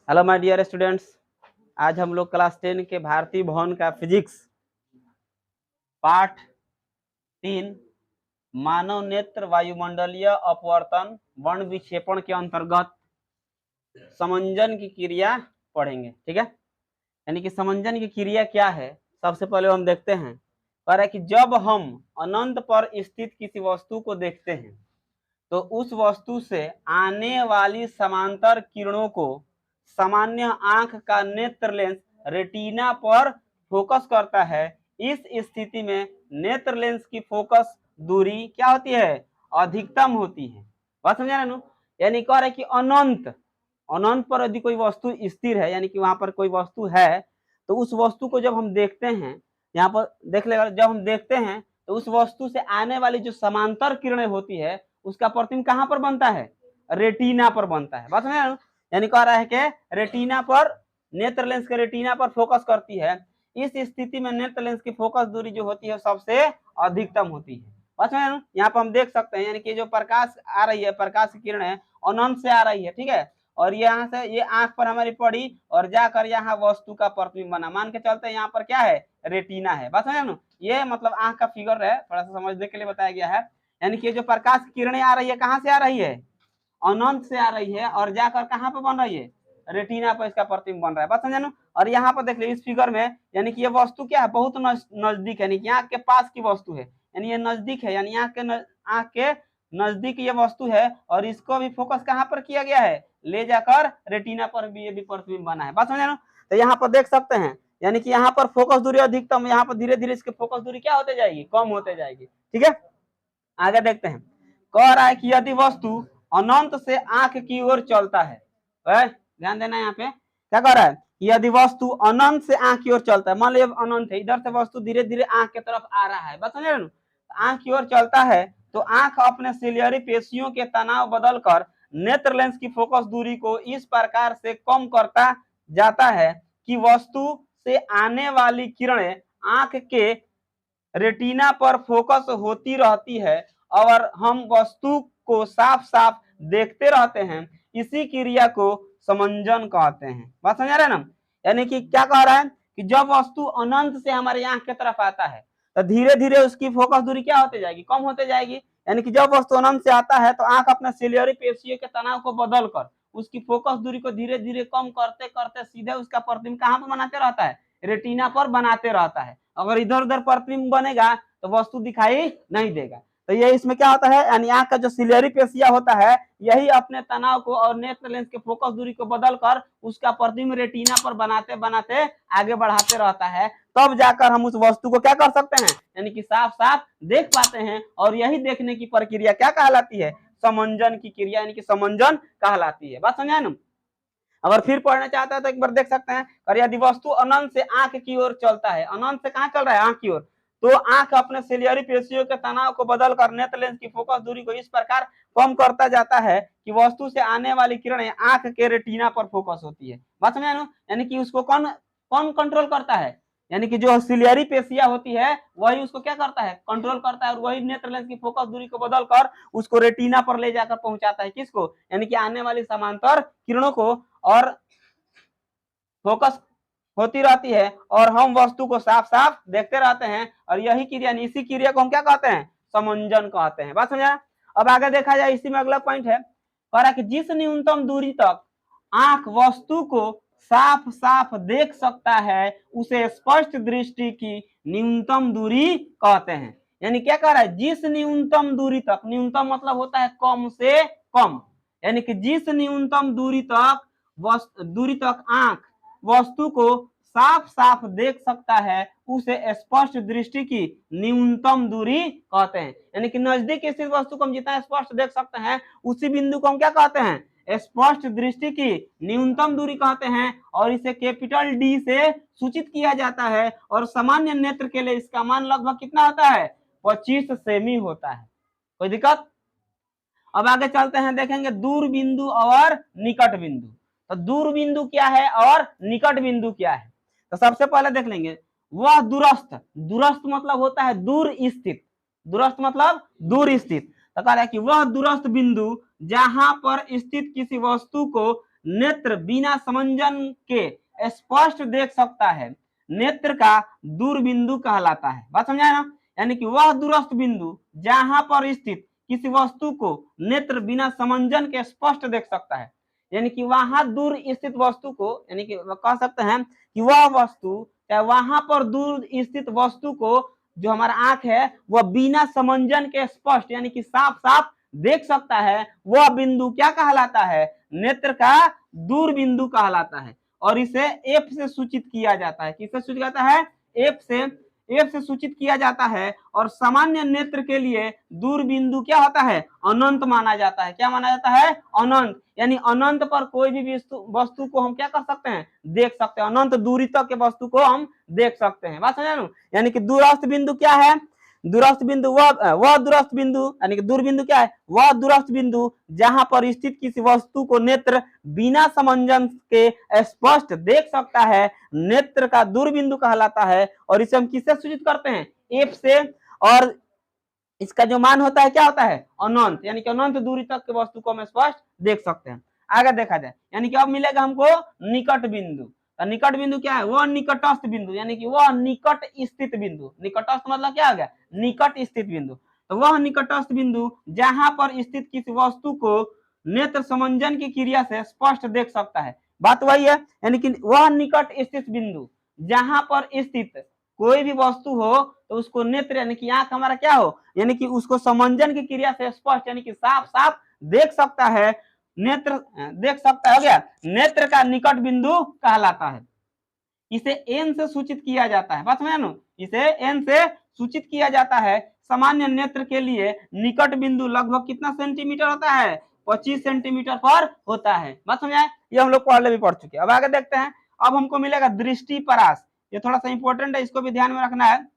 Hello my dear students, आज हम लोग क्लास 10 के भारतीय भवन का फिजिक्स पाठ 3 मानव नेत्र वायुमंडलीय अपवर्तन वर्ण विक्षेपण के अंतर्गत समंजन की क्रिया पढ़ेंगे। ठीक है, यानी कि समंजन की क्रिया क्या है, सबसे पहले हम देखते हैं। कह रहा है कि जब हम अनंत पर स्थित किसी वस्तु को देखते हैं तो उस वस्तु से आने वाली समांतर किरणों को सामान्य आंख का नेत्र लेंस रेटिना पर फोकस करता है। इस स्थिति में नेत्र लेंस की फोकस दूरी क्या होती है? अधिकतम होती है। बात समझा ना? यानी कह रहे कि अनंत पर यदि कोई वस्तु स्थिर है, यानी कि वहां पर कोई वस्तु है, तो उस वस्तु को जब हम देखते हैं, यहाँ पर देख लेगा, जब हम देखते हैं तो उस वस्तु से आने वाली जो समांतर किरणें होती है उसका प्रतिबिंब कहाँ पर बनता है? रेटिना पर बनता है। बात समझ, यानी कह रहा है कि रेटिना पर, नेत्र लेंस के रेटिना पर फोकस करती है। इस स्थिति में नेत्र लेंस की फोकस दूरी जो होती है सबसे अधिकतम होती है। बात समझ, यहाँ पर हम देख सकते हैं, यानी कि जो प्रकाश आ रही है, प्रकाश की किरणें अनंत से आ रही है, ठीक है, और यहाँ से ये आंख पर हमारी पड़ी और जाकर यहाँ वस्तु का प्रतिबिंब बना। मान के चलते हैं यहाँ पर क्या है? रेटिना है। बात समझ, ये मतलब आंख का फिगर है, थोड़ा सा समझने के लिए बताया गया है। यानी कि जो प्रकाश की किरणें आ रही है कहाँ से आ रही है? अनंत से आ रही है और जाकर कहाँ पे बन रही है? रेटिना पर इसका प्रतिबिंब बन रहा है। बात समझे? और यहाँ पर देख लीजिए इस फिगर में, यानी कि ये वस्तु क्या है? बहुत नजदीक है, यानी कि आंख के पास की वस्तु है, यानी ये नजदीक है, यानी आंख के नजदीक ये वस्तु है, और इसको भी फोकस कहाँ पर किया गया है? ले जाकर रेटिना पर भी ये भी प्रतिबिंब बना है। बात समझे ना? तो यहाँ पर देख सकते हैं, यानी कि यहाँ पर फोकस दूरी अधिकतम, यहाँ पर धीरे धीरे इसकी फोकस दूरी क्या होते जाएगी? कम होते जाएगी। ठीक है, आगे देखते हैं। कह रहा है कि यदि वस्तु अनंत से आंख की ओर चलता है, ध्यान देना यहाँ पे क्या कह रहा है? यदि वस्तु अनंत से आंख की ओर चलता है, मान लीजिए अनंत है, इधर से वस्तु धीरे धीरे आंख की तरफ आ रहा है, बस समझ रहे हो, आंख की ओर चलता है, तो आंख अपने सिलियरी पेशियों के तनाव बदलकर नेत्र लेंस की फोकस दूरी को इस प्रकार से कम करता जाता है कि वस्तु से आने वाली किरणें आंख के रेटिना पर फोकस होती रहती है और हम वस्तु को साफ साफ देखते रहते हैं। इसी क्रिया को समंजन कहते हैं। बात समझ रहे हैं ना? यानी कि क्या कह रहा है कि जब वस्तु अनंत से हमारे आंख की तरफ आता है तो धीरे धीरे उसकी फोकस दूरी क्या होती जाएगी? कम होते जाएगी। यानी कि जब वस्तु अनंत से आता है तो आंख अपने सिलियरी पेशियों के तनाव को बदलकर उसकी फोकस दूरी को धीरे धीरे कम करते करते सीधे उसका प्रतिबिंब कहाँ पर बनाते रहता है? रेटिना पर बनाते रहता है। अगर इधर उधर प्रतिबिंब बनेगा तो वस्तु दिखाई नहीं देगा। तो ये इसमें क्या होता है, यानी आंख का जो सिलियरी पेशिया होता है यही अपने तनाव को और नेत्र लेंस के फोकस दूरी को बदलकर उसका प्रतिबिंब रेटिना पर बनाते बनाते आगे बढ़ाते रहता है। तब जाकर हम उस वस्तु को क्या कर सकते हैं? यानी कि साफ साफ देख पाते हैं। और यही देखने की प्रक्रिया क्या कहलाती है? समंजन की क्रिया, यानी कि समंजन कहलाती है। बात समझा ना? अगर फिर पढ़ना चाहता है तो एक बार देख सकते हैं। और यदि वस्तु अनंत से आंख की ओर चलता है, अनंत से कहां चल रहा है? आंख की ओर, तो आंख अपने सिलियरी पेशियों के तनाव को बदलकर नेत्र लेंस की फोकस दूरी को इस प्रकार कम करता जाता है कि वस्तु से आने वाली किरणें आंख के रेटिना पर फोकस होती है। बात समझ आए? यानी कि उसको कौन कौन कंट्रोल करता है? यानी कि जो सिलियरी पेशिया होती है वही उसको क्या करता है? कंट्रोल करता है, और वही नेत्र लेंस की फोकस दूरी को बदलकर उसको रेटिना पर ले जाकर पहुंचाता है। किसको? यानी कि आने वाली समांतर किरणों को, और फोकस होती रहती है और हम वस्तु को साफ साफ देखते रहते हैं। और यही क्रिया, इसी क्रिया को हम क्या कहते हैं? समंजन कहते हैं। बात समझा? अब आगे देखा जाए, इसी में अगला पॉइंट है, कह रहा कि जिस न्यूनतम दूरी तक आंख वस्तु को साफ साफ देख सकता है उसे स्पष्ट दृष्टि की न्यूनतम दूरी कहते हैं। यानी क्या कह रहा है? जिस न्यूनतम दूरी तक, न्यूनतम मतलब होता है कम से कम, यानी कि जिस न्यूनतम दूरी तक आंख वस्तु को साफ साफ देख सकता है उसे स्पष्ट दृष्टि की न्यूनतम दूरी कहते हैं। यानी कि नजदीक स्थित वस्तु को हम जितना स्पष्ट देख सकते हैं उसी बिंदु को हम क्या कहते हैं? स्पष्ट दृष्टि की न्यूनतम दूरी कहते हैं। और इसे कैपिटल डी से सूचित किया जाता है। और सामान्य नेत्र के लिए इसका मान लगभग कितना होता है? 25 सेमी होता है। कोई दिक्कत? अब आगे चलते हैं, देखेंगे दूर बिंदु और निकट बिंदु। तो दूर बिंदु क्या है और निकट बिंदु क्या है? तो सबसे पहले देख लेंगे, वह दूरस्थ, दूरस्थ मतलब होता है दूर स्थित, दूरस्थ मतलब दूर स्थित। तो कह रहा है कि वह दूरस्थ बिंदु जहां पर स्थित किसी वस्तु को नेत्र बिना समंजन के स्पष्ट देख सकता है, नेत्र का दूर बिंदु कहलाता है। बात समझाए ना? यानी कि वह दूरस्थ बिंदु जहां पर स्थित किसी वस्तु को नेत्र बिना समंजन के स्पष्ट देख सकता है, यानी कि वहां दूर स्थित वस्तु को, यानी कि कह सकते हैं कि वह वस्तु चाहे वहां पर दूर स्थित वस्तु को जो हमारा आंख है वह बिना समंजन के स्पष्ट यानी कि साफ साफ देख सकता है, वह बिंदु क्या कहलाता है? नेत्र का दूर बिंदु कहलाता है। और इसे एफ से सूचित किया जाता है। किससे सूचित किया जाता है? एफ से सूचित किया जाता है। और सामान्य नेत्र के लिए दूर बिंदु क्या होता है? अनंत माना जाता है। क्या माना जाता है? अनंत। यानी अनंत पर कोई भी वस्तु को हम क्या कर सकते हैं? देख सकते हैं। अनंत दूरी तक के वस्तु को हम देख सकते हैं। बात समझे ना? यानी कि दूरस्थ बिंदु क्या है? दूरस्थ बिंदु वह दूरस्थ बिंदु यानी कि दूर बिंदु क्या है? वह दूरस्थ बिंदु जहां पर स्थित किसी वस्तु को नेत्र बिना समंजन के स्पष्ट देख सकता है, नेत्र का दूर बिंदु कहलाता है। और इसे हम किससे सूचित करते हैं? एफ से। और इसका जो मान होता है क्या होता है? अनंत। यानी कि अनंत दूरी तक के वस्तु को हम स्पष्ट देख सकते हैं। आगे देखा जाए, यानी कि अब मिलेगा हमको निकट बिंदु। निकट बिंदु क्या है? वह निकटस्थ बिंदु यानी कि वह निकट स्थित बिंदु। निकटस्थ मतलब क्या हो गया? निकट स्थित बिंदु। तो वह निकटस्थ बिंदु जहां पर स्थित किसी वस्तु को नेत्र समंजन की क्रिया से स्पष्ट देख सकता है। बात वही है, यानी कि वह निकट स्थित बिंदु जहां पर स्थित कोई भी वस्तु हो तो उसको नेत्र यानी कि आंख हमारा क्या हो? यानी कि उसको समंजन की क्रिया से स्पष्ट यानी कि साफ साफ देख सकता है, नेत्र देख सकता है। गया नेत्र का निकट बिंदु कहलाता है। इसे एन से सूचित किया जाता है। बात समझे ना? इसे एन से सूचित किया जाता है। सामान्य नेत्र के लिए निकट बिंदु लगभग कितना सेंटीमीटर होता है? 25 सेंटीमीटर पर होता है। बात समझे? ये हम लोग पहले भी पढ़ चुके हैं। अब आगे देखते हैं। अब हमको मिलेगा दृष्टि परास। ये थोड़ा सा इंपॉर्टेंट है, इसको भी ध्यान में रखना है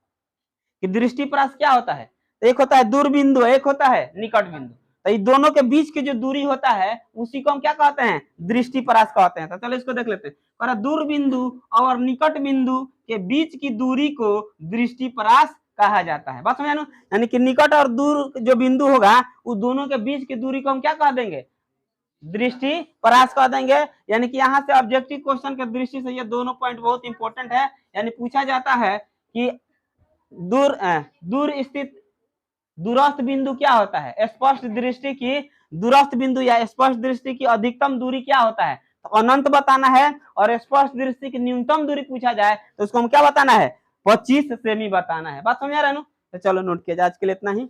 कि दृष्टि परास क्या होता है। एक होता है दूर बिंदु, एक होता है निकट बिंदु। तो ये दोनों के बीच की जो दूरी होता है उसी को हम क्या कहते हैं? दृष्टि परास कहते हैं। तो चलो इसको देख लेते हैं। दूर बिंदु और निकट बिंदु के बीच की दूरी को दृष्टि परास कहा जाता है। बात समझे ना? यानी कि निकट और दूर जो बिंदु होगा उस दोनों के बीच की दूरी को हम क्या कह देंगे? दृष्टि परास कह देंगे। यानी कि यहाँ से ऑब्जेक्टिव क्वेश्चन के दृष्टि से ये दोनों पॉइंट बहुत इंपॉर्टेंट है। यानी पूछा जाता है कि दूर स्थित दूरस्थ बिंदु क्या होता है? स्पष्ट दृष्टि की दूरस्थ बिंदु या स्पष्ट दृष्टि की अधिकतम दूरी क्या होता है? तो अनंत बताना है। और स्पष्ट दृष्टि की न्यूनतम दूरी पूछा जाए तो उसको हम क्या बताना है? 25 सेमी बताना है। बात समझ रहे हैं? तो चलो नोट किया जाए। आज के लिए इतना ही।